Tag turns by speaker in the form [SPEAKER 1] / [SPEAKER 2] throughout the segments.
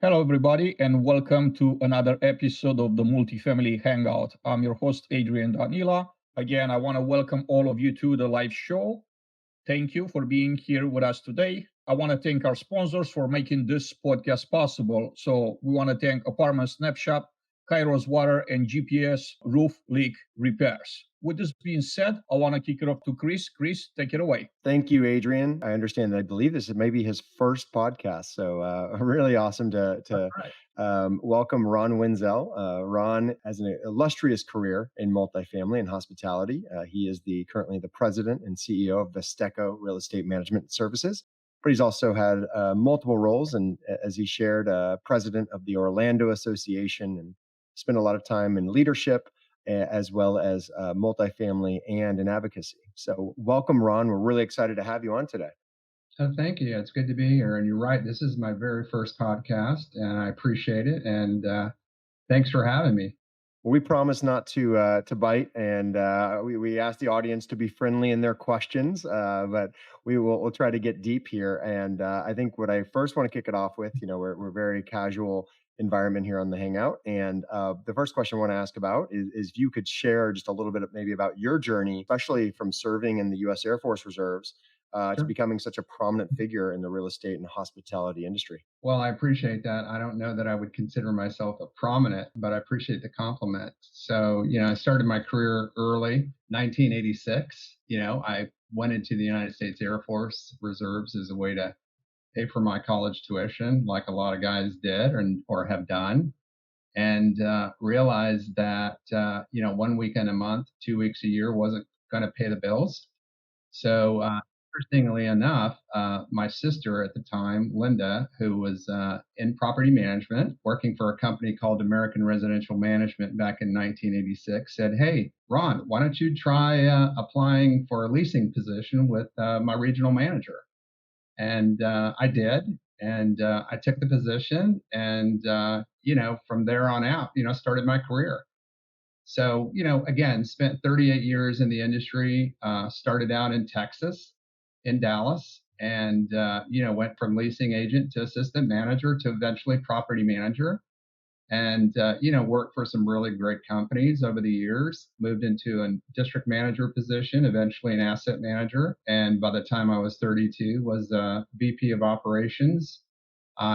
[SPEAKER 1] Hello, everybody, and welcome to another episode of the Multifamily Hangout. I'm your host, Adrian Danila. Again, I want to welcome all of you to the live show. Thank you for being here with us today. I want to thank our sponsors for making this podcast possible. So, we want to thank Apartment Snapshot, Kairos Water, and GPS Roof Leak Repairs. With this being said, I want to kick it off to Chris. Chris, take it away.
[SPEAKER 2] Thank you, Adrian. I understand that I believe this is maybe his first podcast. So really awesome to welcome Ron Wenzel. Ron has an illustrious career in multifamily and hospitality. He is currently the president and CEO of Vesteco Real Estate Management Services. But he's also had multiple roles, and as he shared, president of the Orlando Association, and spent a lot of time in leadership as well as multifamily and in advocacy. So welcome, Ron. We're really excited to have you on today.
[SPEAKER 3] Thank you. It's good to be here. And you're right. This is my very first podcast, and I appreciate it. And thanks for having me.
[SPEAKER 2] Well, we promise not to bite, and we ask the audience to be friendly in their questions, but we'll try to get deep here. And I think what I first want to kick it off with, we're very casual environment here on the Hangout, and the first question I want to ask about is if you could share just a little bit maybe about your journey, especially from serving in the U.S. Air Force Reserves to becoming such a prominent figure in the real estate and hospitality industry.
[SPEAKER 3] Well, I appreciate that. I don't know that I would consider myself a prominent, but I appreciate the compliment. So, I started my career early, 1986. I went into the United States Air Force Reserves as a way to pay for my college tuition, like a lot of guys did or have done, and realized that, 1 weekend a month, 2 weeks a year wasn't going to pay the bills. So, interestingly enough, my sister at the time, Linda, who was in property management, working for a company called American Residential Management back in 1986, said, "Hey, Ron, why don't you try applying for a leasing position with my regional manager?" And I did, and I took the position, and from there on out, started my career. So, again, spent 38 years in the industry. Started out in Texas, in Dallas, and went from leasing agent to assistant manager to eventually property manager. And worked for some really great companies over the years. Moved into a district manager position, eventually an asset manager, and by the time I was 32 was a VP of operations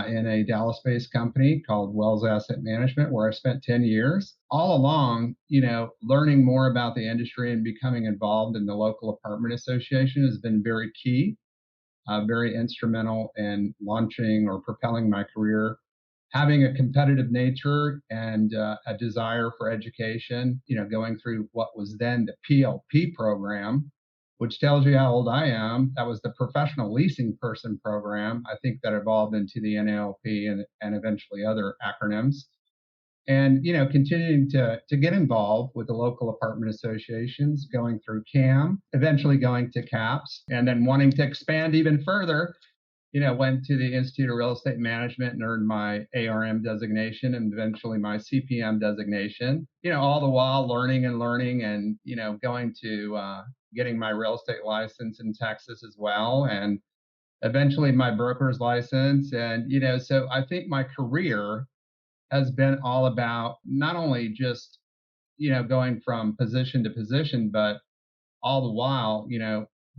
[SPEAKER 3] in a Dallas-based company called Wells Asset Management, where I spent 10 years. All along, learning more about the industry and becoming involved in the local apartment association has been very key, very instrumental in launching or propelling my career. Having a competitive nature and a desire for education, going through what was then the PLP program, which tells you how old I am. That was the Professional Leasing Person program. I think that evolved into the NALP and eventually other acronyms. And, continuing to get involved with the local apartment associations, going through CAM, eventually going to CAPS, and then wanting to expand even further, went to the Institute of Real Estate Management and earned my ARM designation and eventually my CPM designation, all the while learning and, going to getting my real estate license in Texas as well. And eventually my broker's license. And, so I think my career has been all about not only just, going from position to position, but all the while,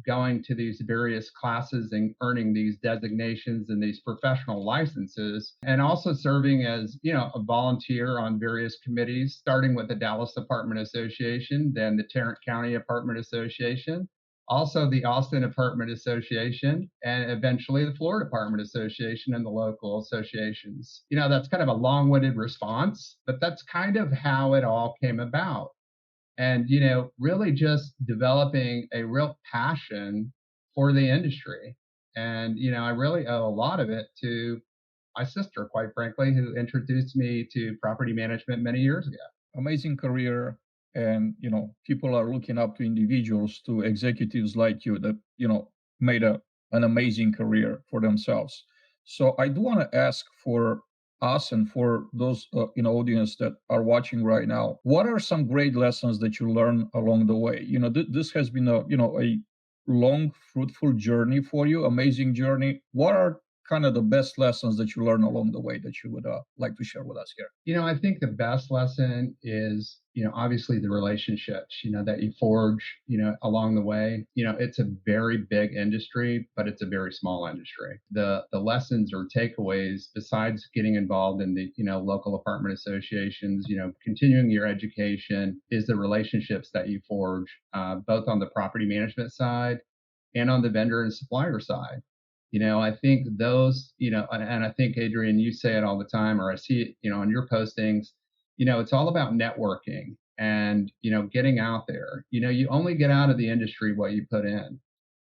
[SPEAKER 3] going to these various classes and earning these designations and these professional licenses, and also serving as, a volunteer on various committees, starting with the Dallas Apartment Association, then the Tarrant County Apartment Association, also the Austin Apartment Association, and eventually the Florida Apartment Association and the local associations. That's kind of a long-winded response, but that's kind of how it all came about. And, really just developing a real passion for the industry. And, I really owe a lot of it to my sister, quite frankly, who introduced me to property management many years ago.
[SPEAKER 1] Amazing career. And, people are looking up to individuals, to executives like you that, made an amazing career for themselves. So I do want to ask for us and for those audience that are watching right now, what are some great lessons that you learn along the way? This has been a long, fruitful journey for you, amazing journey. What are kind of the best lessons that you learned along the way that you would like to share with us here?
[SPEAKER 3] I think the best lesson is, obviously the relationships, that you forge, along the way. It's a very big industry, but it's a very small industry. The lessons or takeaways, besides getting involved in the, local apartment associations, continuing your education, is the relationships that you forge, both on the property management side and on the vendor and supplier side. I think those, and I think, Adrian, you say it all the time, or I see it, on your postings, it's all about networking and, getting out there. You only get out of the industry what you put in.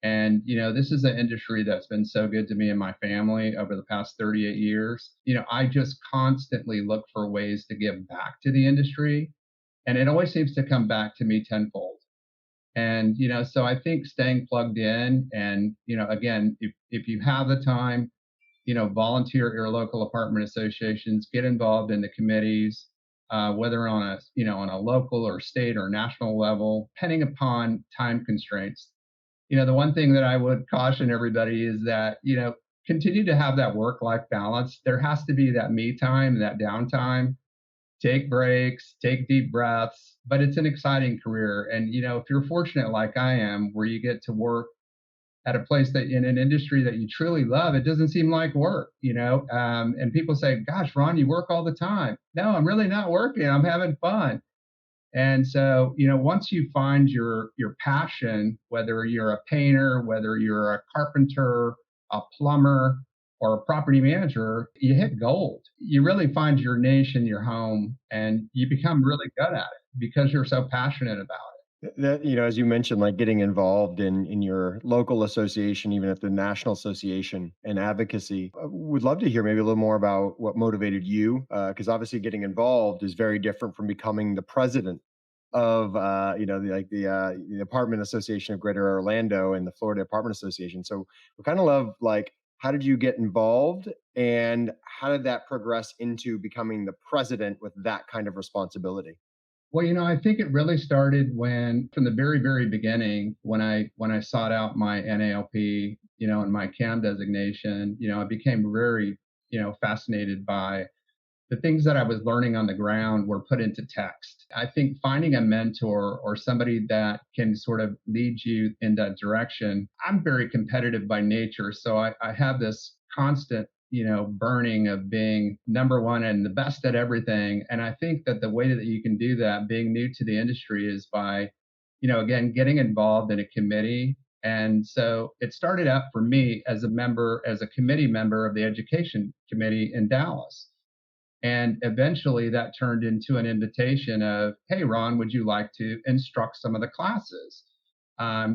[SPEAKER 3] And, this is an industry that's been so good to me and my family over the past 38 years. I just constantly look for ways to give back to the industry. And it always seems to come back to me tenfold. And, so I think staying plugged in and, again, if you have the time, volunteer at your local apartment associations, get involved in the committees, whether on a local or state or national level, depending upon time constraints. The one thing that I would caution everybody is that, continue to have that work-life balance. There has to be that me time, that downtime. Take breaks, take deep breaths, but it's an exciting career. And, if you're fortunate like I am, where you get to work at a place that in an industry that you truly love, it doesn't seem like work, and people say, gosh, Ron, you work all the time. No, I'm really not working. I'm having fun. And so, once you find your passion, whether you're a painter, whether you're a carpenter, a plumber, or a property manager, you hit gold. You really find your niche in your home and you become really good at it because you're so passionate about it.
[SPEAKER 2] That, as you mentioned, like getting involved in your local association, even at the national association and advocacy, would love to hear maybe a little more about what motivated you, because obviously getting involved is very different from becoming the president of the Apartment Association of Greater Orlando and the Florida Apartment Association. So we kind of love, like, how did you get involved and how did that progress into becoming the president with that kind of responsibility?
[SPEAKER 3] Well, I think it really started from the very, very beginning, when I sought out my NALP, and my CAM designation, I became very, fascinated by the things that I was learning on the ground were put into text. I think finding a mentor or somebody that can sort of lead you in that direction. I'm very competitive by nature, so I have this constant, burning of being number one and the best at everything. And I think that the way that you can do that, being new to the industry, is by, again, getting involved in a committee. And so it started out for me as a committee member of the education committee in Dallas. And eventually that turned into an invitation of, hey, Ron, would you like to instruct some of the classes?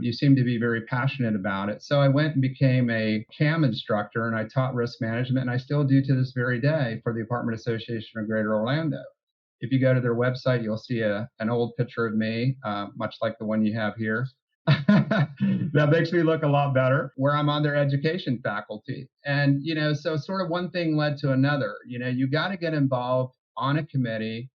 [SPEAKER 3] You seem to be very passionate about it. So I went and became a CAM instructor, and I taught risk management, and I still do to this very day for the Apartment Association of Greater Orlando. If you go to their website, you'll see an old picture of me, much like the one you have here. That makes me look a lot better, where I'm on their education faculty. And, so sort of one thing led to another. You got to get involved on a committee,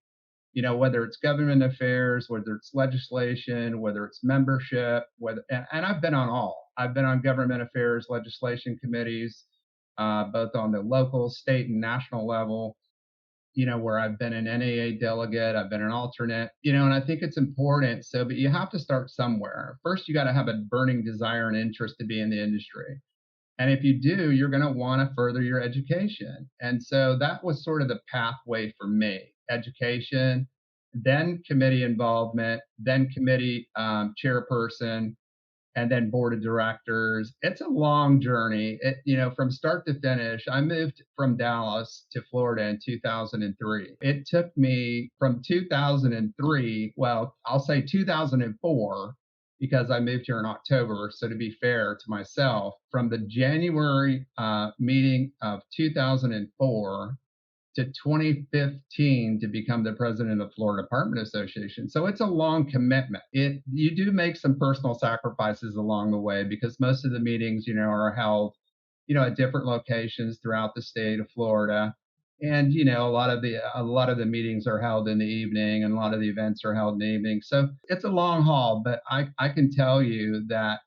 [SPEAKER 3] whether it's government affairs, whether it's legislation, whether it's membership, and I've been on all. I've been on government affairs, legislation committees, both on the local, state, and national level. Where I've been an NAA delegate, I've been an alternate, and I think it's important. But you have to start somewhere. First, you got to have a burning desire and interest to be in the industry. And if you do, you're going to want to further your education. And so that was sort of the pathway for me: education, then committee involvement, then committee chairperson, and then board of directors. It's a long journey. From start to finish. I moved from Dallas to Florida in 2003. It took me from 2003, well, I'll say 2004, because I moved here in October. So to be fair to myself, from the January meeting of 2004 to 2015 to become the president of Florida Apartment Association. So it's a long commitment. You do make some personal sacrifices along the way, because most of the meetings, are held, at different locations throughout the state of Florida. And, a lot of the meetings are held in the evening, and a lot of the events are held in the evening. So it's a long haul, but I can tell you that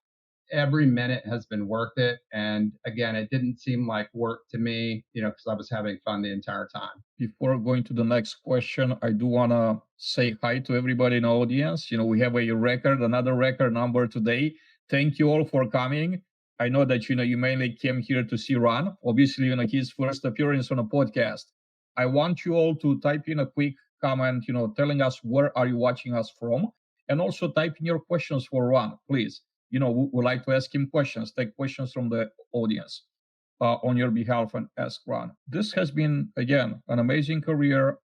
[SPEAKER 3] every minute has been worth it. And again, it didn't seem like work to me, because I was having fun the entire time.
[SPEAKER 1] Before going to the next question, I do want to say hi to everybody in the audience. We have another record number today. Thank you all for coming. I know that, you mainly came here to see Ron. Obviously, his first appearance on a podcast. I want you all to type in a quick comment, telling us where are you watching us from, and also type in your questions for Ron, please. We like to ask him questions, take questions from the audience on your behalf and ask Ron. This has been, again, an amazing career,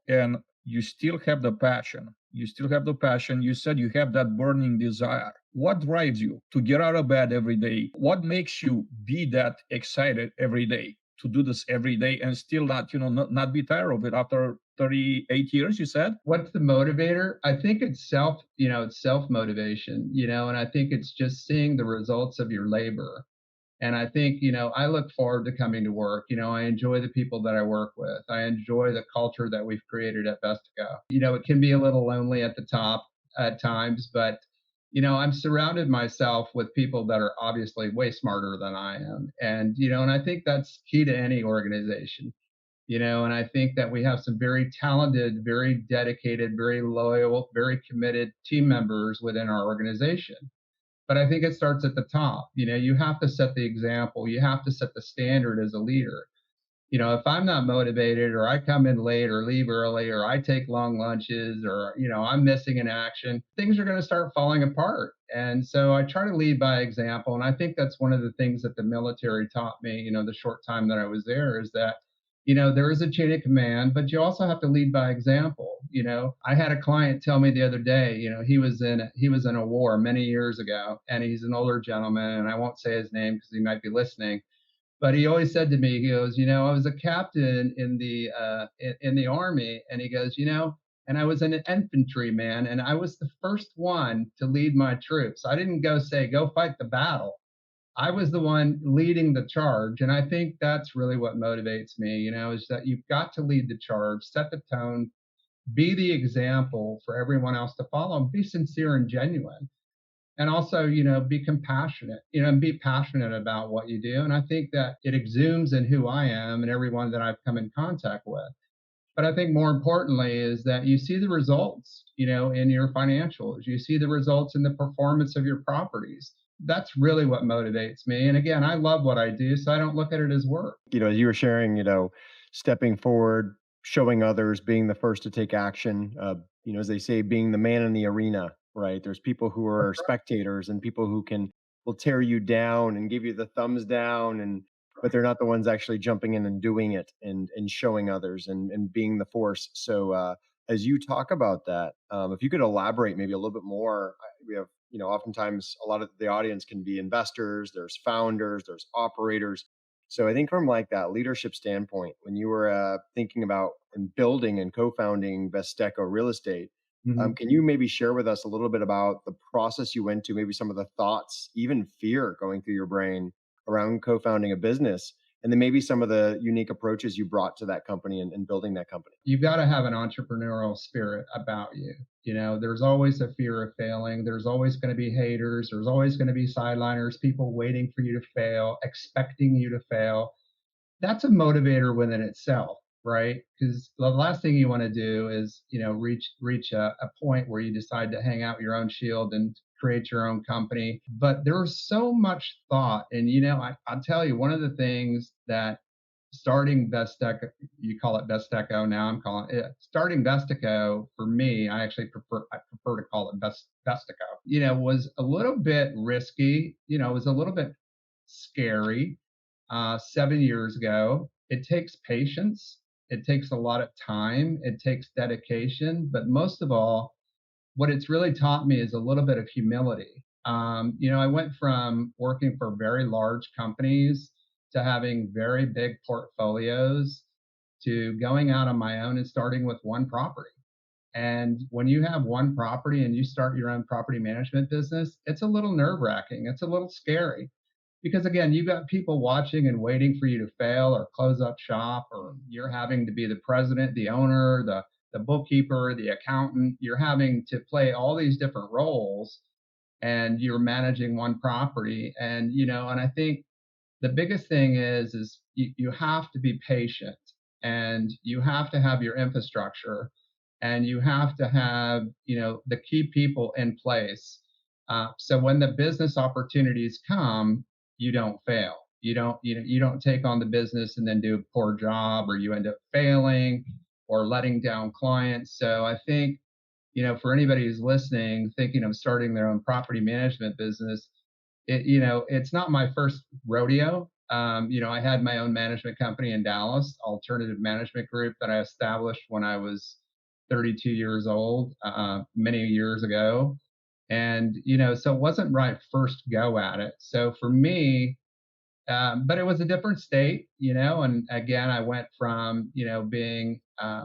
[SPEAKER 1] and you still have the passion. You still have the passion. You said you have that burning desire. What drives you to get out of bed every day? What makes you be that excited every day to do this every day and still not be tired of it after 38 years, you said?
[SPEAKER 3] What's the motivator? I think it's self-motivation, and I think it's just seeing the results of your labor. And I think, I look forward to coming to work. I enjoy the people that I work with. I enjoy the culture that we've created at Vestico. It can be a little lonely at the top at times, but, I'm surrounded myself with people that are obviously way smarter than I am. And, and I think that's key to any organization, and I think that we have some very talented, very dedicated, very loyal, very committed team members within our organization. But I think it starts at the top. You have to set the example. You have to set the standard as a leader. If I'm not motivated, or I come in late or leave early, or I take long lunches, or, I'm missing in action, things are going to start falling apart. And so I try to lead by example. And I think that's one of the things that the military taught me, the short time that I was there, is that there is a chain of command, but you also have to lead by example. I had a client tell me the other day, he was in a war many years ago, and he's an older gentleman, and I won't say his name because he might be listening, but he always said to me, he goes, I was a captain in the Army, and he goes, and I was an infantryman, and I was the first one to lead my troops. I didn't go fight the battle. I was the one leading the charge. And I think that's really what motivates me, is that you've got to lead the charge, set the tone, be the example for everyone else to follow, and be sincere and genuine. And also, be compassionate, and be passionate about what you do. And I think that it exudes in who I am and everyone that I've come in contact with. But I think more importantly is that you see the results, in your financials. You see the results in the performance of your properties. That's really what motivates me. And again, I love what I do, so I don't look at it as work.
[SPEAKER 2] As you were sharing, stepping forward, showing others, being the first to take action, as they say, being the man in the arena, right? There's people who are spectators and people who will tear you down and give you the thumbs down, but they're not the ones actually jumping in and doing it and showing others and being the force. So as you talk about that, if you could elaborate maybe a little bit more. We have, oftentimes a lot of the audience can be investors, there's founders, there's operators. So I think from like that leadership standpoint, when you were thinking about and building and co-founding Vestico Real Estate, can you maybe share with us a little bit about the process you went to, maybe some of the thoughts, even fear going through your brain around co-founding a business, and then maybe some of the unique approaches you brought to that company and building that company?
[SPEAKER 3] You've got to have an entrepreneurial spirit about you. There's always a fear of failing. There's always going to be haters. There's always going to be sideliners, people waiting for you to fail, expecting you to fail. That's a motivator within itself, right? Because the last thing you want to do is, reach a point where you decide to hang out your own shield and create your own company. But there's so much thought. And, I'll tell you, one of the things that starting Vestico, you call it Vestico, now I'm calling it, starting Vestico, for me, I prefer to call it Vestico, was a little bit risky, it was a little bit scary 7 years ago. It takes patience. It takes a lot of time. It takes dedication. But most of all, what it's really taught me is a little bit of humility. I went from working for very large companies to having very big portfolios to going out on my own and starting with one property. And when you have one property and you start your own property management business, it's a little nerve-wracking. It's a little scary. Because again, you've got people watching and waiting for you to fail or close up shop, or you're having to be the president, the owner, the bookkeeper, the accountant. You're having to play all these different roles. and you're managing one property. And, and I think the biggest thing is you have to be patient, and you have to have your infrastructure, and you have to have, the key people in place. So when the business opportunities come, you don't fail. You don't take on the business and then do a poor job, or you end up failing or letting down clients. So I think, for anybody who's listening, thinking of starting their own property management business, it's not my first rodeo. I had my own management company in Dallas, Alternative Management Group, that I established when I was 32 years old, many years ago. And, so it wasn't my first go at it. So for me, but it was a different state, and again, I went from, being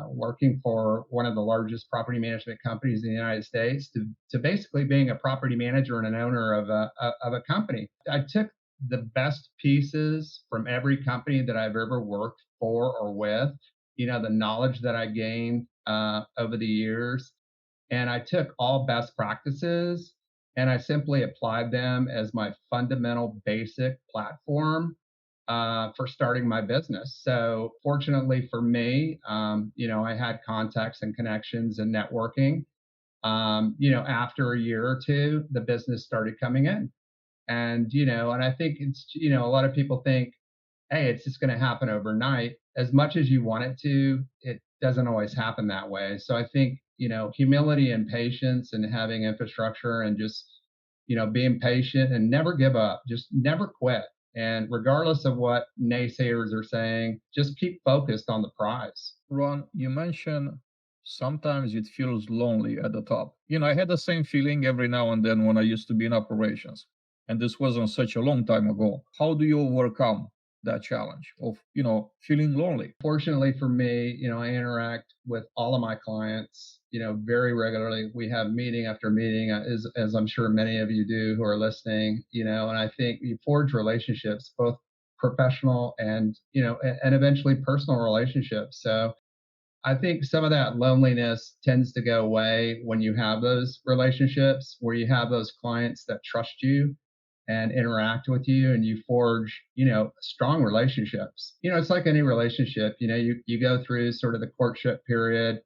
[SPEAKER 3] working for one of the largest property management companies in the United States to basically being a property manager and an owner of a company. I took the best pieces from every company that I've ever worked for or with, the knowledge that I gained over the years, and I took all best practices and I simply applied them as my fundamental basic platform for starting my business. So fortunately for me, I had contacts and connections and networking. After a year or two, the business started coming in. And I think it's, a lot of people think, hey, it's just going to happen overnight. As much as you want it to, it doesn't always happen that way. So I think, humility and patience and having infrastructure and just, being patient and never give up, just never quit. And regardless of what naysayers are saying, just keep focused on the prize.
[SPEAKER 1] Ron, you mentioned sometimes it feels lonely at the top. I had the same feeling every now and then when I used to be in operations. And this wasn't such a long time ago. How do you overcome that challenge of, feeling lonely?
[SPEAKER 3] Fortunately for me, I interact with all of my clients, very regularly. We have meeting after meeting, as I'm sure many of you do who are listening, and I think you forge relationships, both professional and, and eventually personal relationships. So I think some of that loneliness tends to go away when you have those relationships where you have those clients that trust you and interact with you, and you forge, strong relationships. It's like any relationship, you go through sort of the courtship period,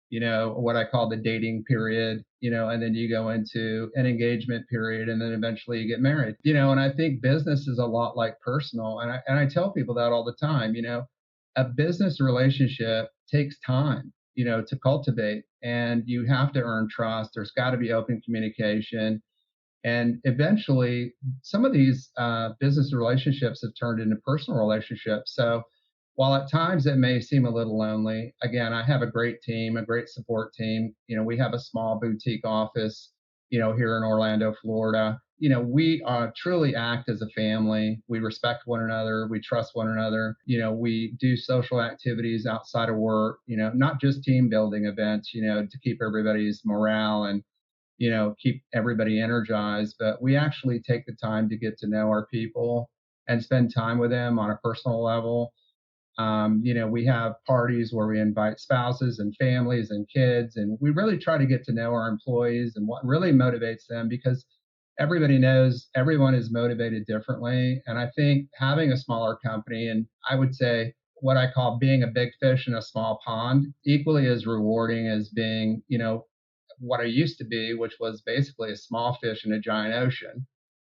[SPEAKER 3] what I call the dating period, and then you go into an engagement period, and then eventually you get married, and I think business is a lot like personal. And I tell people that all the time, a business relationship takes time, to cultivate, and you have to earn trust. There's got to be open communication. And eventually, some of these business relationships have turned into personal relationships. So while at times it may seem a little lonely, again, I have a great team, a great support team. We have a small boutique office, here in Orlando, Florida. We truly act as a family. We respect one another. We trust one another. We do social activities outside of work, not just team building events, to keep everybody's morale and keep everybody energized, but we actually take the time to get to know our people and spend time with them on a personal level. We have parties where we invite spouses and families and kids, and we really try to get to know our employees and what really motivates them, because everybody knows everyone is motivated differently. And I think having a smaller company, and I would say what I call being a big fish in a small pond, equally as rewarding as being, what I used to be, which was basically a small fish in a giant ocean.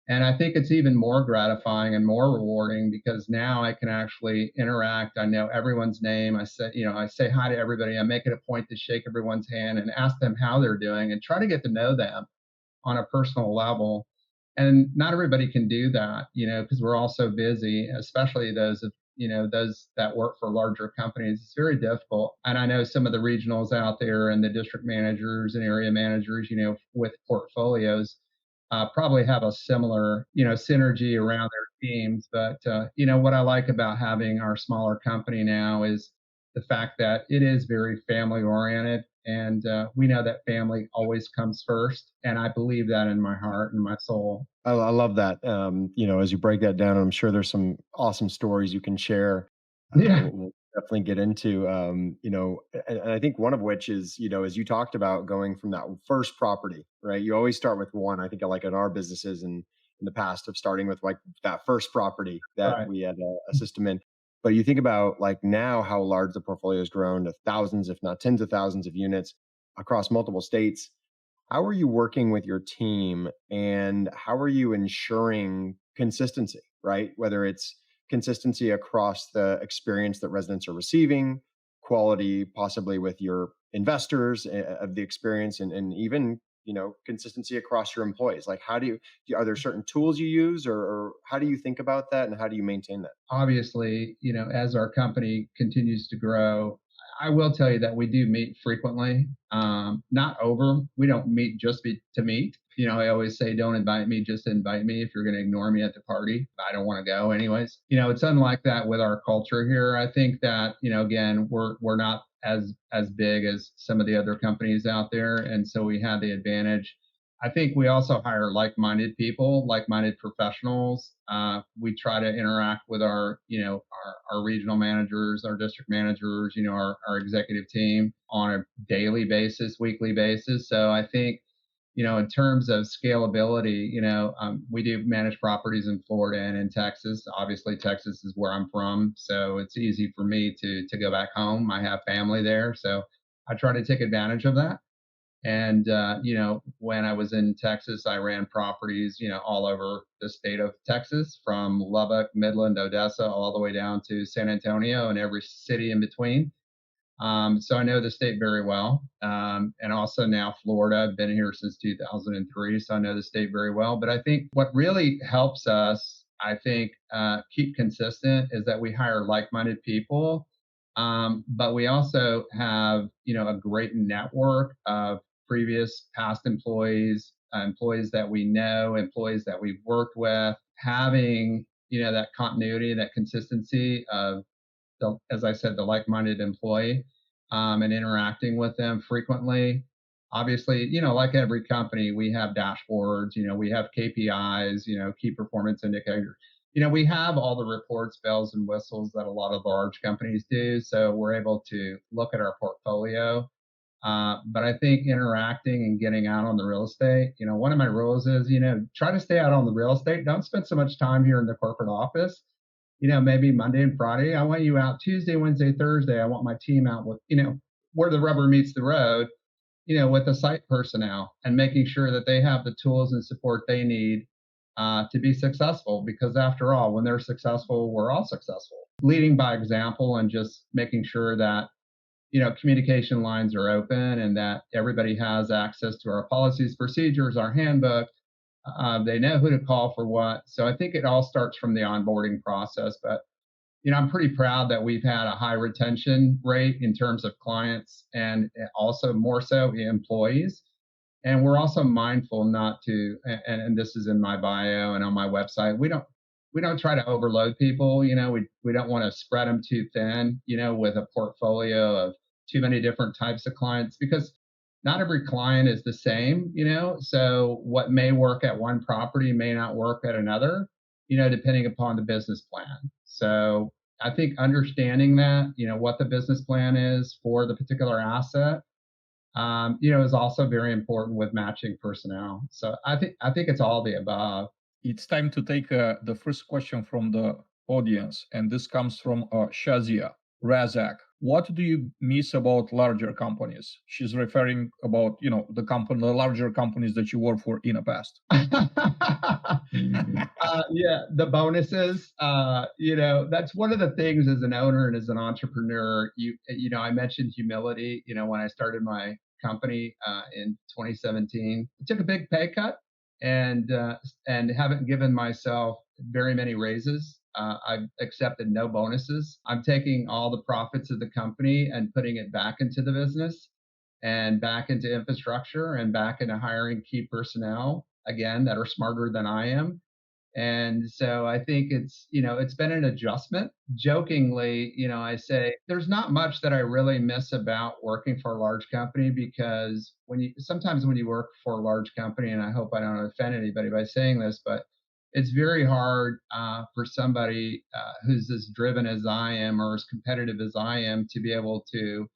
[SPEAKER 3] And I think it's even more gratifying and more rewarding because now I can actually interact. I know everyone's name. I say hi to everybody. I make it a point to shake everyone's hand and ask them how they're doing and try to get to know them on a personal level. And not everybody can do that, because we're all so busy, especially those that work for larger companies. It's very difficult. And I know some of the regionals out there and the district managers and area managers, with portfolios, probably have a similar, synergy around their teams. But, what I like about having our smaller company now is the fact that it is very family oriented. And we know that family always comes first. And I believe that in my heart and my soul.
[SPEAKER 2] I love that. As you break that down, I'm sure there's some awesome stories you can share.
[SPEAKER 3] Yeah.
[SPEAKER 2] We'll definitely get into. And I think one of which is, as you talked about going from that first property, right? You always start with one. I think like in our businesses and in the past of starting with like that first property that
[SPEAKER 3] Right.
[SPEAKER 2] we had a system in. But you think about like now how large the portfolio has grown to thousands, if not tens of thousands of units across multiple states. How are you working with your team and how are you ensuring consistency, right? Whether it's consistency across the experience that residents are receiving, quality possibly with your investors of the experience, and even, consistency across your employees. Like are there certain tools you use, or how do you think about that and how do you maintain that?
[SPEAKER 3] Obviously, as our company continues to grow, I will tell you that we do meet frequently. Not over. We don't meet just to meet. I always say, don't invite me, just invite me. If you're going to ignore me at the party, I don't want to go anyways. It's unlike that with our culture here. I think that, again, we're not as big as some of the other companies out there, and so we have the advantage. I think we also hire like-minded people, like-minded professionals. We try to interact with our regional managers, our district managers, our executive team on a daily basis, weekly basis. So I think, in terms of scalability, we do manage properties in Florida and in Texas. Obviously, Texas is where I'm from, so it's easy for me to go back home. I have family there, so I try to take advantage of that. And, when I was in Texas, I ran properties, all over the state of Texas, from Lubbock, Midland, Odessa, all the way down to San Antonio and every city in between. So I know the state very well. And also now Florida, I've been here since 2003, so I know the state very well. But I think what really helps us, keep consistent is that we hire like-minded people. But we also have, a great network of previous past employees, employees that we know, employees that we've worked with, having, that continuity, that consistency of as I said, the like-minded employee, and interacting with them frequently. Obviously, like every company, we have dashboards, we have KPIs, key performance indicators. We have all the reports, bells and whistles that a lot of large companies do. So we're able to look at our portfolio. But I think interacting and getting out on the real estate, one of my rules is, try to stay out on the real estate. Don't spend so much time here in the corporate office. Maybe Monday and Friday. I want you out Tuesday, Wednesday, Thursday. I want my team out with, where the rubber meets the road, with the site personnel and making sure that they have the tools and support they need to be successful. Because after all, when they're successful, we're all successful. Leading by example and just making sure that, communication lines are open and that everybody has access to our policies, procedures, our handbook. They know who to call for what. So I think it all starts from the onboarding process. But, I'm pretty proud that we've had a high retention rate in terms of clients and also more so employees. And we're also mindful not to, and this is in my bio and on my website, we don't try to overload people. We don't want to spread them too thin, with a portfolio of too many different types of clients, because not every client is the same, so what may work at one property may not work at another, depending upon the business plan. So I think understanding that, what the business plan is for the particular asset, is also very important with matching personnel. So I think it's all the above.
[SPEAKER 1] It's time to take the first question from the audience, and this comes from Shazia Razak. What do you miss about larger companies? She's referring about, the larger companies that you work for in the past.
[SPEAKER 3] Yeah, the bonuses. That's one of the things as an owner and as an entrepreneur. I mentioned humility. When I started my company in 2017, I took a big pay cut and haven't given myself very many raises. I've accepted no bonuses. I'm taking all the profits of the company and putting it back into the business and back into infrastructure and back into hiring key personnel, again, that are smarter than I am. And so I think it's been an adjustment. Jokingly, I say there's not much that I really miss about working for a large company, because sometimes when you work for a large company, and I hope I don't offend anybody by saying this, but it's very hard for somebody who's as driven as I am or as competitive as I am to be able to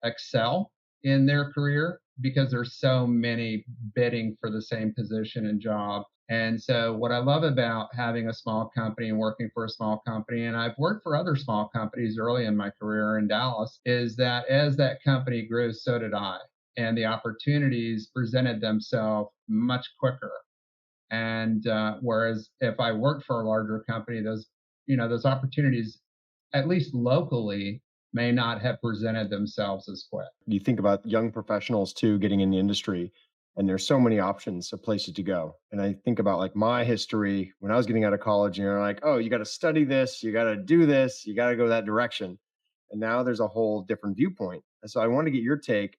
[SPEAKER 3] excel in their career because there's so many bidding for the same position and job. And so what I love about having a small company and working for a small company, and I've worked for other small companies early in my career in Dallas, is that as that company grew, so did I. And the opportunities presented themselves much quicker. And whereas if I worked for a larger company, those opportunities, at least locally, may not have presented themselves as quick.
[SPEAKER 2] You think about young professionals too getting in the industry, and there's so many options of places to go. And I think about like my history when I was getting out of college, and you're like, oh, you got to study this, you got to do this, you got to go that direction. And now there's a whole different viewpoint. And so I want to get your take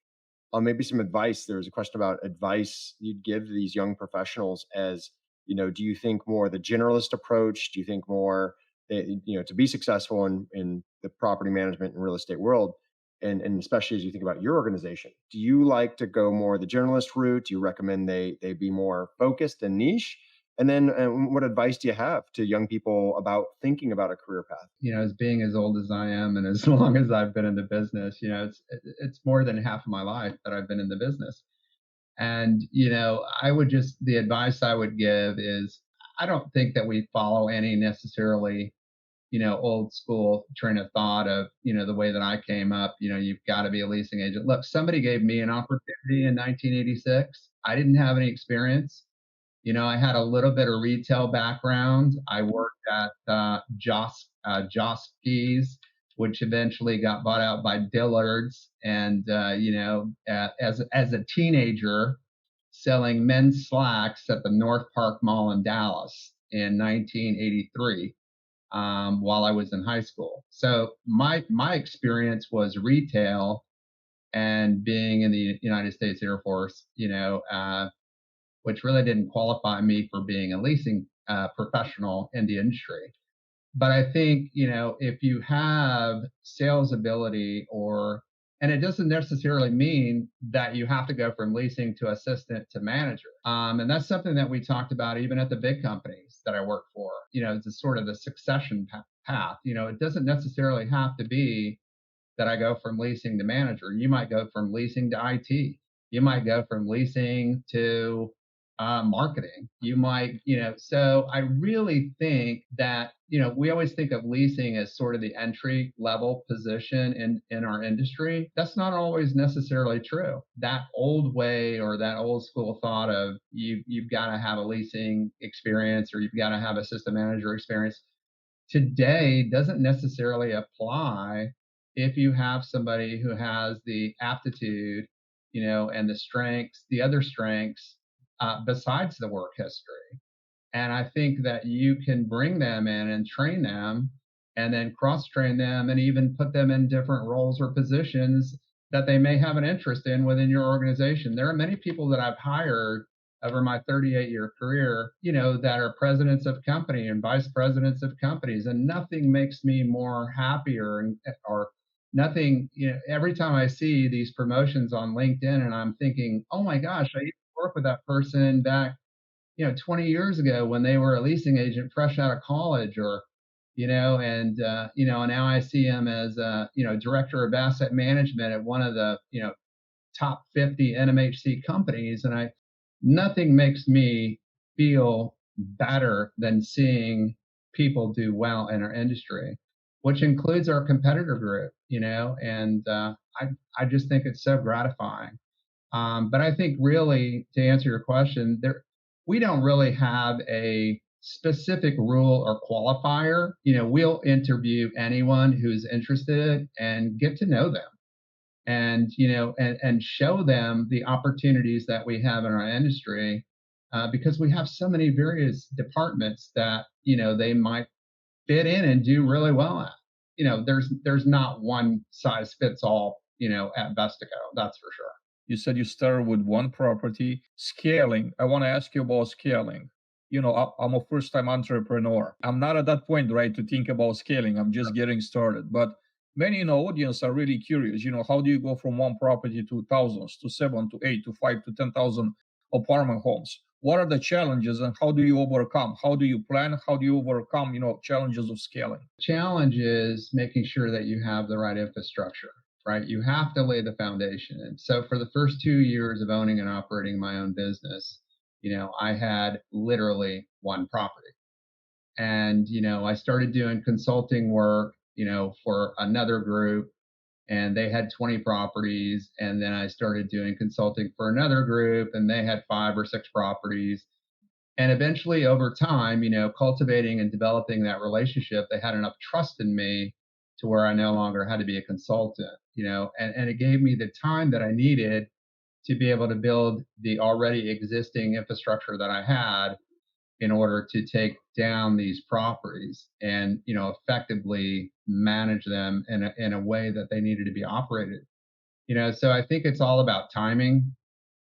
[SPEAKER 2] on maybe some advice. There was a question about advice you'd give to these young professionals as, do you think more the generalist approach? Do you think more, to be successful in the property management and real estate world? And especially as you think about your organization, do you like to go more the generalist route? Do you recommend they be more focused and niche? And then what advice do you have to young people about thinking about a career path?
[SPEAKER 3] As being as old as I am and as long as I've been in the business, it's more than half of my life that I've been in the business. And, the advice I would give is I don't think that we follow any necessarily, old school train of thought of, the way that I came up, you've got to be a leasing agent. Look, somebody gave me an opportunity in 1986. I didn't have any experience. I had a little bit of retail background. I worked at Joski's, which eventually got bought out by Dillard's. And, as a teenager, selling men's slacks at the North Park Mall in Dallas in 1983 while I was in high school. So my experience was retail and being in the United States Air Force, which really didn't qualify me for being a leasing professional in the industry. But I think, if you have sales ability and it doesn't necessarily mean that you have to go from leasing to assistant to manager. And that's something that we talked about even at the big companies that I work for, it's sort of the succession path. It doesn't necessarily have to be that I go from leasing to manager. You might go from leasing to IT. You might go from leasing to marketing. You might, so I really think that, we always think of leasing as sort of the entry level position in our industry. That's not always necessarily true. That old way or that old school thought of you've got to have a leasing experience or you've got to have a system manager experience today doesn't necessarily apply if you have somebody who has the aptitude, and the other strengths besides the work history. And I think that you can bring them in and train them and then cross-train them and even put them in different roles or positions that they may have an interest in within your organization. There are many people that I've hired over my 38-year career, that are presidents of company and vice presidents of companies, and nothing makes me more happier or nothing, every time I see these promotions on LinkedIn and I'm thinking, oh my gosh, I used to work with that person back 20 years ago when they were a leasing agent fresh out of college and now I see him as director of asset management at one of the, top 50 NMHC companies. And nothing makes me feel better than seeing people do well in our industry, which includes our competitor group, and I just think it's so gratifying. But I think really to answer your question, we don't really have a specific rule or qualifier. We'll interview anyone who's interested and get to know them and, and show them the opportunities that we have in our industry because we have so many various departments that, they might fit in and do really well at. There's not one size fits all, at Vestico, that's for sure.
[SPEAKER 1] You said you started with one property. Scaling, I want to ask you about scaling. I'm a first-time entrepreneur. I'm not at that point, right, to think about scaling. I'm just getting started. But many in the audience are really curious. How do you go from one property to thousands, to 7, to 8, to 5, to 10,000 apartment homes? What are the challenges and how do you overcome? How do you plan? How do you overcome, challenges of scaling?
[SPEAKER 3] Challenge is making sure that you have the right infrastructure, right? You have to lay the foundation. And so for the first 2 years of owning and operating my own business, I had literally one property. And, I started doing consulting work, for another group, and they had 20 properties. And then I started doing consulting for another group, and they had 5 or 6 properties. And eventually, over time, cultivating and developing that relationship, they had enough trust in me to where I no longer had to be a consultant, and it gave me the time that I needed to be able to build the already existing infrastructure that I had in order to take down these properties and, effectively manage them in a way that they needed to be operated. So I think it's all about timing.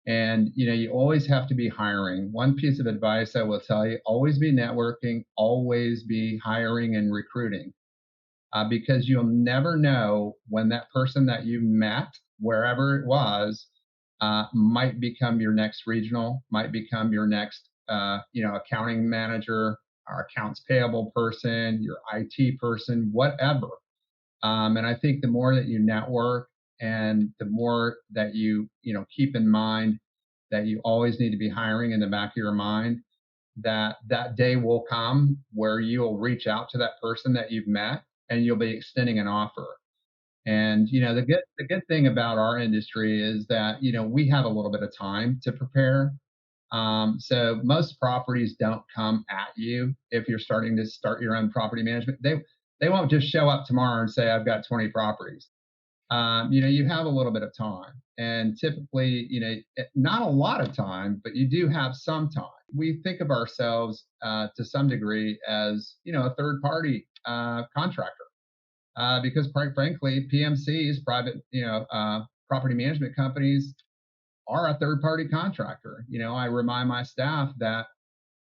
[SPEAKER 3] And, you always have to be hiring. One piece of advice I will tell you, always be networking, always be hiring and recruiting, because you'll never know when that person that you met, wherever it was, might become your next regional, might become your next, accounting manager, or accounts payable person, your IT person, whatever. And I think the more that you network and the more that you keep in mind that you always need to be hiring in the back of your mind, that day will come where you'll reach out to that person that you've met and you'll be extending an offer. And the good thing about our industry is that we have a little bit of time to prepare. So most properties don't come at you if you're starting to start your own property management. They won't just show up tomorrow and say, I've got 20 properties. You have a little bit of time, and typically, not a lot of time, but you do have some time. We think of ourselves to some degree as, a third party contractor, because quite frankly, PMCs, private, property management companies, are a third party contractor. I remind my staff that,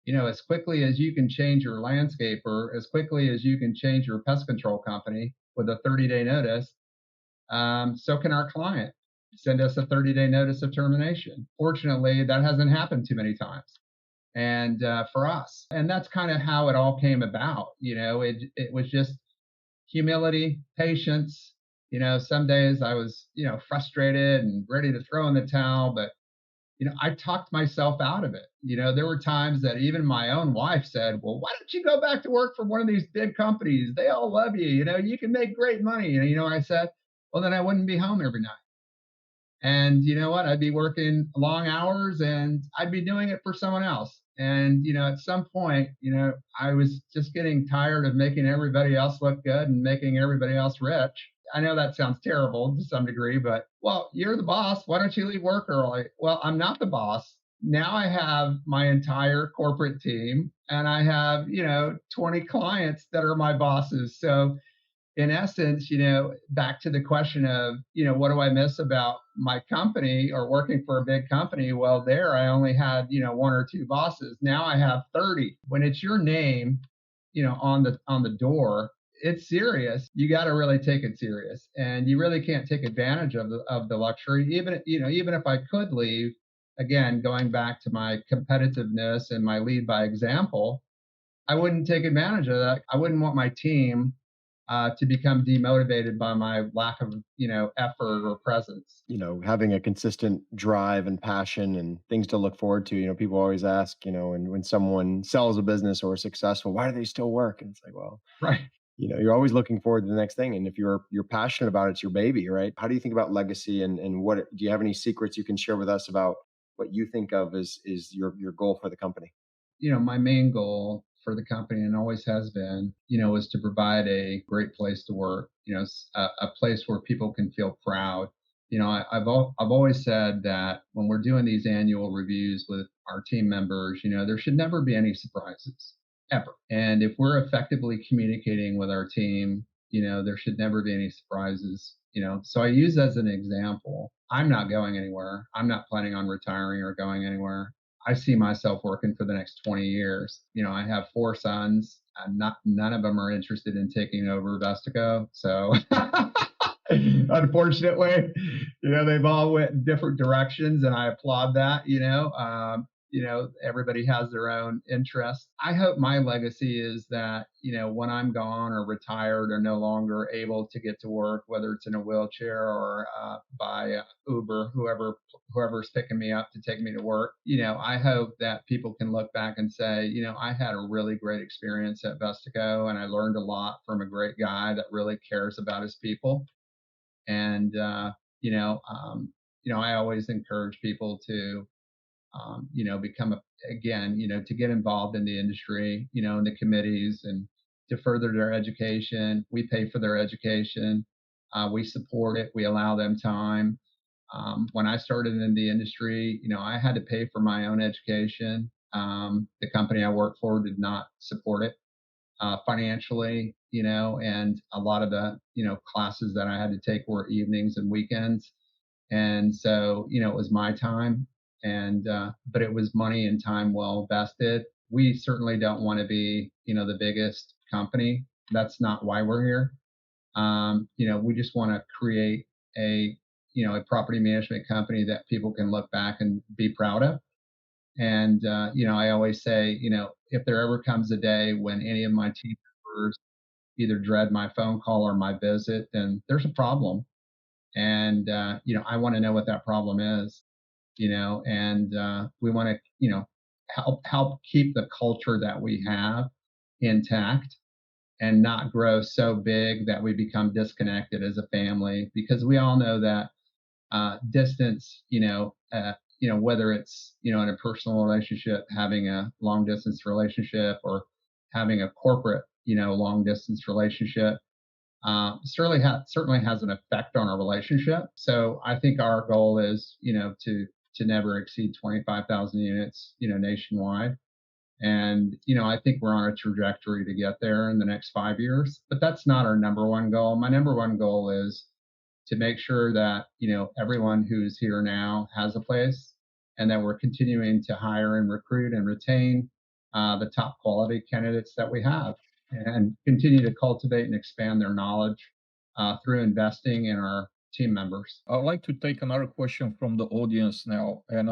[SPEAKER 3] as quickly as you can change your landscaper, as quickly as you can change your pest control company with a 30-day notice, so can our client send us a 30-day notice of termination. Fortunately, that hasn't happened too many times. And for us, and that's kind of how it all came about. It was just humility, patience. Some days I was, frustrated and ready to throw in the towel, but I talked myself out of it. There were times that even my own wife said, well, why don't you go back to work for one of these big companies? They all love you. You can make great money. I said, well, then I wouldn't be home every night. And you know what? I'd be working long hours and I'd be doing it for someone else. And, at some point, I was just getting tired of making everybody else look good and making everybody else rich. I know that sounds terrible to some degree, but, well, you're the boss. Why don't you leave work early? Well, I'm not the boss. Now I have my entire corporate team and I have, 20 clients that are my bosses. So in essence, back to the question of, what do I miss about my company or working for a big company? Well, there I only had, 1 or 2 bosses. Now I have 30. When it's your name, on the door, it's serious. You got to really take it serious, and you really can't take advantage of the luxury. Even if I could leave, again, going back to my competitiveness and my lead by example, I wouldn't take advantage of that. I wouldn't want my team to become demotivated by my lack of, effort or presence.
[SPEAKER 2] Having a consistent drive and passion and things to look forward to. People always ask, when someone sells a business or is successful, why do they still work? And it's like, well,
[SPEAKER 3] right.
[SPEAKER 2] You're always looking forward to the next thing. And if you're passionate about it, it's your baby, right? How do you think about legacy and what, do you have any secrets you can share with us about what you think of as your goal for the company?
[SPEAKER 3] My main goal for the company, and always has been, is to provide a great place to work, a place where people can feel proud. I've always said that when we're doing these annual reviews with our team members, there should never be any surprises, ever. And if we're effectively communicating with our team, there should never be any surprises. So I use as an example, I'm not going anywhere. I'm not planning on retiring or going anywhere. I see myself working for the next 20 years. I have 4 sons, and none of them are interested in taking over Vestico. So unfortunately, they've all went in different directions, and I applaud that. everybody has their own interests. I hope my legacy is that, when I'm gone or retired or no longer able to get to work, whether it's in a wheelchair or by Uber, whoever's picking me up to take me to work, I hope that people can look back and say, I had a really great experience at Vestico, and I learned a lot from a great guy that really cares about his people. And, I always encourage people to become to get involved in the industry, in the committees and to further their education. We pay for their education. We support it. We allow them time. When I started in the industry, I had to pay for my own education. The company I worked for did not support it financially, and a lot of the, classes that I had to take were evenings and weekends. And so, it was my time, and but it was money and time well invested. We certainly don't want to be, the biggest company. That's not why we're here. We just want to create a property management company that people can look back and be proud of. And I always say, if there ever comes a day when any of my team members either dread my phone call or my visit, then there's a problem. And I want to know what that problem is, and we want to help keep the culture that we have intact and not grow so big that we become disconnected as a family, because we all know that distance, whether it's in a personal relationship, having a long distance relationship, or having a corporate long distance relationship, certainly has an effect on our relationship. So I think our goal is, to never exceed 25,000 units, nationwide. And, I think we're on a trajectory to get there in the next 5 years, but that's not our number one goal. My number one goal is to make sure that, everyone who's here now has a place, and that we're continuing to hire and recruit and retain the top quality candidates that we have, and continue to cultivate and expand their knowledge through investing in our team members.
[SPEAKER 1] I'd like to take another question from the audience now. And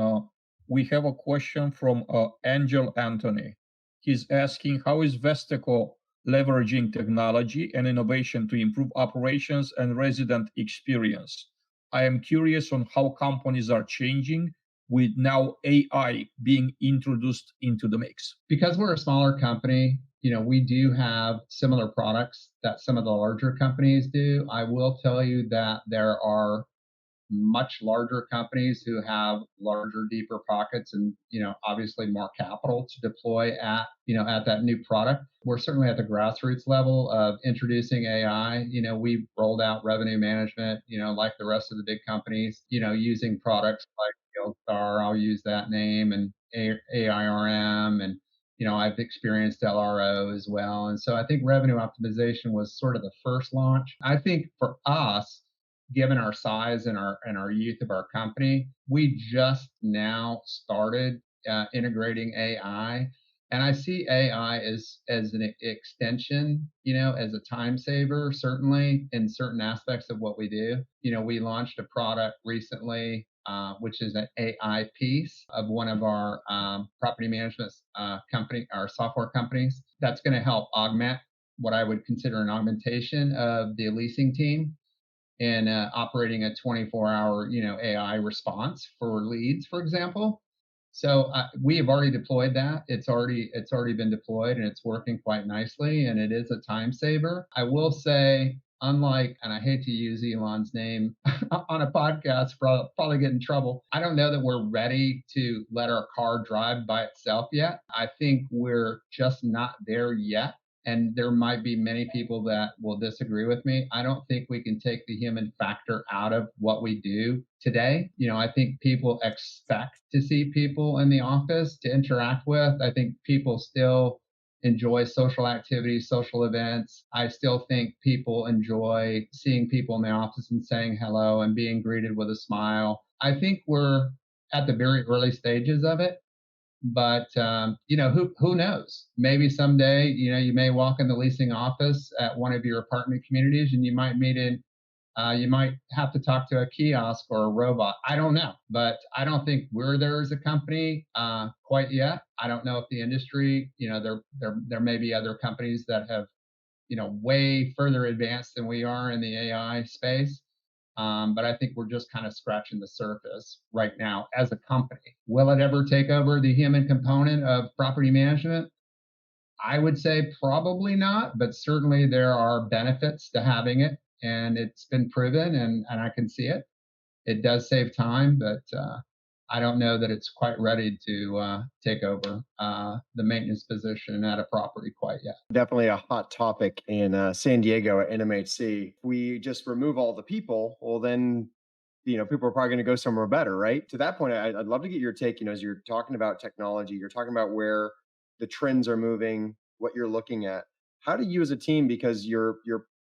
[SPEAKER 1] we have a question from Angel Anthony. He's asking, how is Vestico leveraging technology and innovation to improve operations and resident experience? I am curious on how companies are changing with now AI being introduced into the mix.
[SPEAKER 3] Because we're a smaller company, we do have similar products that some of the larger companies do. I will tell you that there are much larger companies who have larger, deeper pockets and, obviously more capital to deploy at that new product. We're certainly at the grassroots level of introducing AI. We've rolled out revenue management, like the rest of the big companies, using products like Star, I'll use that name, and AIRM, and I've experienced LRO as well. And so I think revenue optimization was sort of the first launch. I think for us, given our size and our youth of our company, we just now started integrating AI. And I see AI as an extension, as a time saver, certainly in certain aspects of what we do. We launched a product recently, which is an AI piece of one of our property management our software companies, that's going to help augment what I would consider an augmentation of the leasing team in operating a 24-hour, AI response for leads, for example. So we have already deployed that. It's already been deployed, and it's working quite nicely, and it is a time saver. I will say, unlike, and I hate to use Elon's name on a podcast, probably get in trouble. I don't know that we're ready to let our car drive by itself yet. I think we're just not there yet. And there might be many people that will disagree with me. I don't think we can take the human factor out of what we do today. I think people expect to see people in the office to interact with. I think people still enjoy social activities, social events. I still think people enjoy seeing people in the office and saying hello and being greeted with a smile. I think we're at the very early stages of it. But, who knows? Maybe someday, you may walk in the leasing office at one of your apartment communities, and you might meet You might have to talk to a kiosk or a robot. I don't know, but I don't think we're there as a company quite yet. I don't know if the industry, there may be other companies that have, way further advanced than we are in the AI space. But I think we're just kind of scratching the surface right now as a company. Will it ever take over the human component of property management? I would say probably not, but certainly there are benefits to having it, and it's been proven, and I can see it. It does save time, but I don't know that it's quite ready to take over the maintenance position at a property quite yet.
[SPEAKER 2] Definitely a hot topic in San Diego at NMHC. If we just remove all the people, well, then people are probably going to go somewhere better, right? To that point, I'd love to get your take. As you're talking about technology, you're talking about where the trends are moving, what you're looking at. How do you as a team, because you're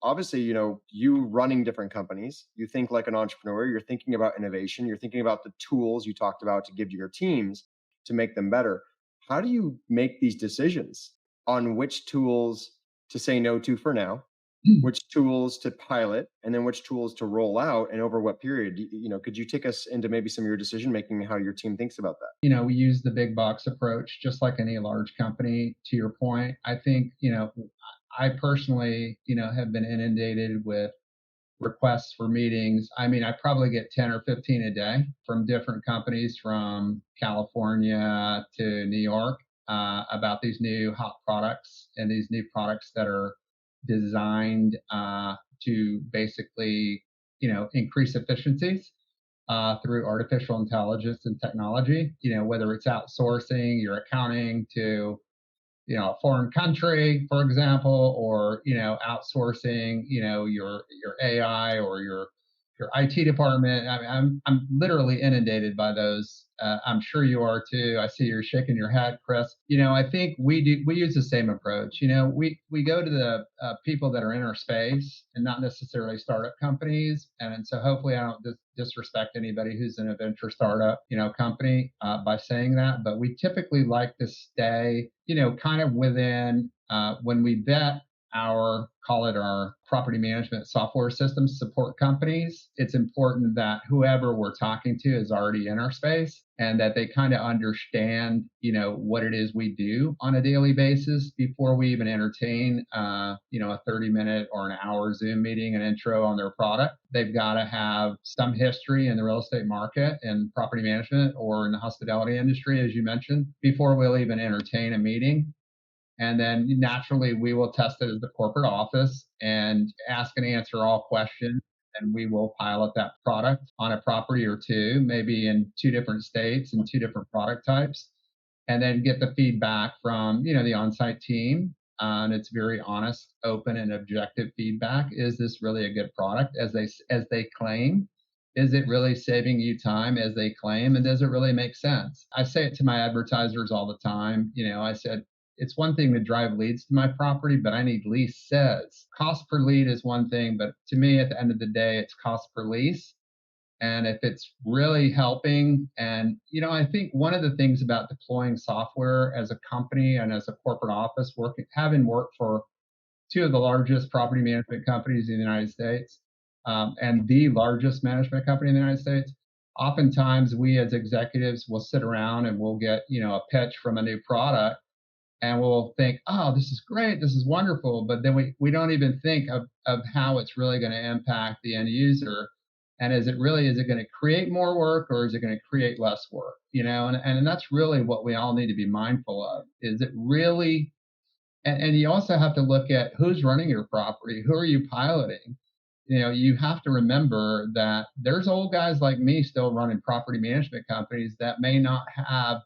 [SPEAKER 2] obviously, you running different companies, you think like an entrepreneur, you're thinking about innovation, you're thinking about the tools you talked about to give to your teams to make them better. How do you make these decisions on which tools to say no to for now, which tools to pilot, and then which tools to roll out, and over what period? Could you take us into maybe some of your decision making, how your team thinks about that?
[SPEAKER 3] We use the big box approach, just like any large company. To your point, I think I personally have been inundated with requests for meetings. I mean, I probably get 10 or 15 a day from different companies from California to New York about these new hot products and these new products that are designed to basically, increase efficiencies through artificial intelligence and technology. Whether it's outsourcing your accounting to a foreign country, for example, or outsourcing your AI or your IT department. I mean, I'm literally inundated by those. I'm sure you are too. I see you're shaking your head, Chris. I think we use the same approach. We go to the people that are in our space and not necessarily startup companies. And so hopefully I don't disrespect anybody who's in a venture startup company by saying that. But we typically like to stay kind of within when we vet call it our property management software systems support companies. It's important that whoever we're talking to is already in our space and that they kind of understand, what it is we do on a daily basis before we even entertain, a 30-minute or an hour Zoom meeting, an intro on their product. They've got to have some history in the real estate market and property management or in the hospitality industry, as you mentioned, before we'll even entertain a meeting. And then naturally, we will test it as the corporate office and ask and answer all questions. And we will pilot that product on a property or two, maybe in 2 different states and 2 different product types, and then get the feedback from, the on-site team. And it's very honest, open, and objective feedback. Is this really a good product as they claim? Is it really saving you time as they claim? And does it really make sense? I say it to my advertisers all the time. I said, it's one thing to drive leads to my property, but I need lease sales. Cost per lead is one thing, but to me, at the end of the day, it's cost per lease. And if it's really helping, and I think one of the things about deploying software as a company and as a corporate office, having worked for 2 of the largest property management companies in the United States, and the largest management company in the United States, oftentimes we as executives will sit around and we'll get a pitch from a new product. And we'll think, oh, this is great, this is wonderful. But then we don't even think of how it's really going to impact the end user. And is it going to create more work or is it going to create less work? And that's really what we all need to be mindful of. Is it really, and you also have to look at who's running your property, who are you piloting? You have to remember that there's old guys like me still running property management companies that may not have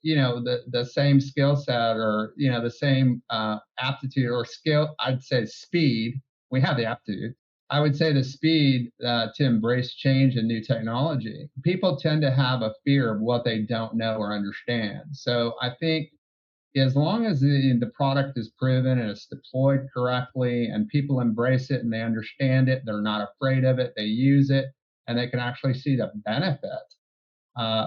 [SPEAKER 3] the same skill set or the same aptitude or skill. I'd say speed. We have the aptitude. I would say the speed to embrace change and new technology. People tend to have a fear of what they don't know or understand. So I think as long as the product is proven and it's deployed correctly and people embrace it and they understand it, they're not afraid of it, they use it, and they can actually see the benefit.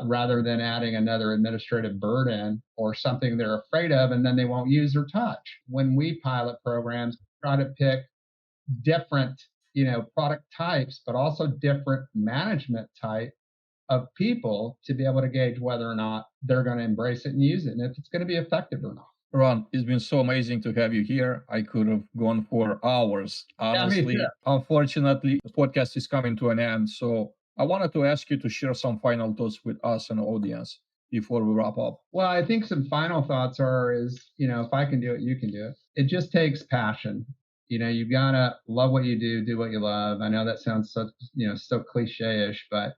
[SPEAKER 3] Rather than adding another administrative burden or something they're afraid of and then they won't use or touch. When we pilot programs, we try to pick different product types, but also different management type of people to be able to gauge whether or not they're going to embrace it and use it, and if it's going to be effective or not.
[SPEAKER 1] Ron, it's been so amazing to have you here. I could have gone for hours, honestly.
[SPEAKER 3] Yeah,
[SPEAKER 1] unfortunately, the podcast is coming to an end. So I wanted to ask you to share some final thoughts with us and the audience before we wrap up.
[SPEAKER 3] Well, I think some final thoughts is, if I can do it, you can do it. It just takes passion. You've got to love what you do what you love. I know that sounds so cliche-ish, but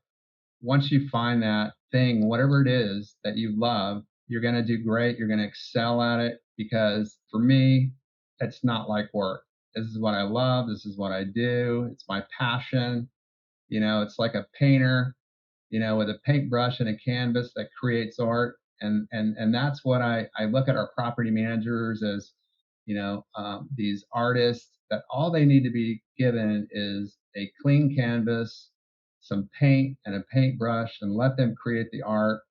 [SPEAKER 3] once you find that thing, whatever it is that you love, you're going to do great. You're going to excel at it, because for me, it's not like work. This is what I love. This is what I do. It's my passion. It's like a painter, with a paintbrush and a canvas that creates art. And that's what I look at our property managers as, these artists, that all they need to be given is a clean canvas, some paint and a paintbrush, and let them create the art.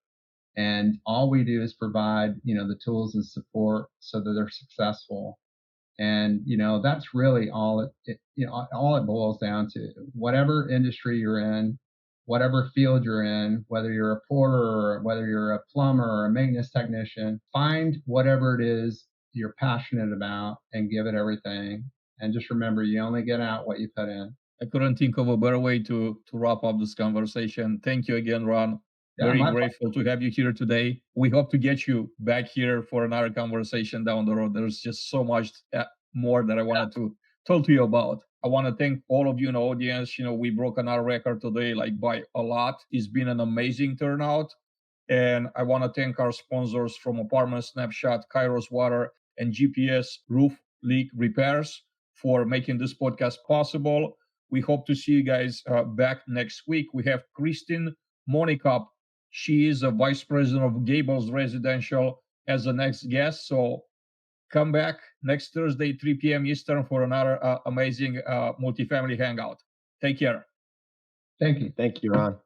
[SPEAKER 3] And all we do is provide, the tools and support so that they're successful. And, that's really all all it boils down to. Whatever industry you're in, whatever field you're in, whether you're a porter or whether you're a plumber or a maintenance technician, find whatever it is you're passionate about and give it everything. And just remember, you only get out what you put in.
[SPEAKER 1] I couldn't think of a better way to wrap up this conversation. Thank you again, Ron. Very grateful to have you here today. We hope to get you back here for another conversation down the road. There's just so much more that I wanted to talk to you about. I want to thank all of you in the audience. We broke another record today, like by a lot. It's been an amazing turnout. And I want to thank our sponsors from Apartment Snapshot, Kairos Water, and GPS Roof Leak Repairs for making this podcast possible. We hope to see you guys back next week. We have Christine Monikop. She is a vice president of Gables Residential as the next guest. So come back next Thursday, 3 p.m. Eastern, for another amazing multifamily hangout. Take care.
[SPEAKER 3] Thank you.
[SPEAKER 2] Thank you, Ron.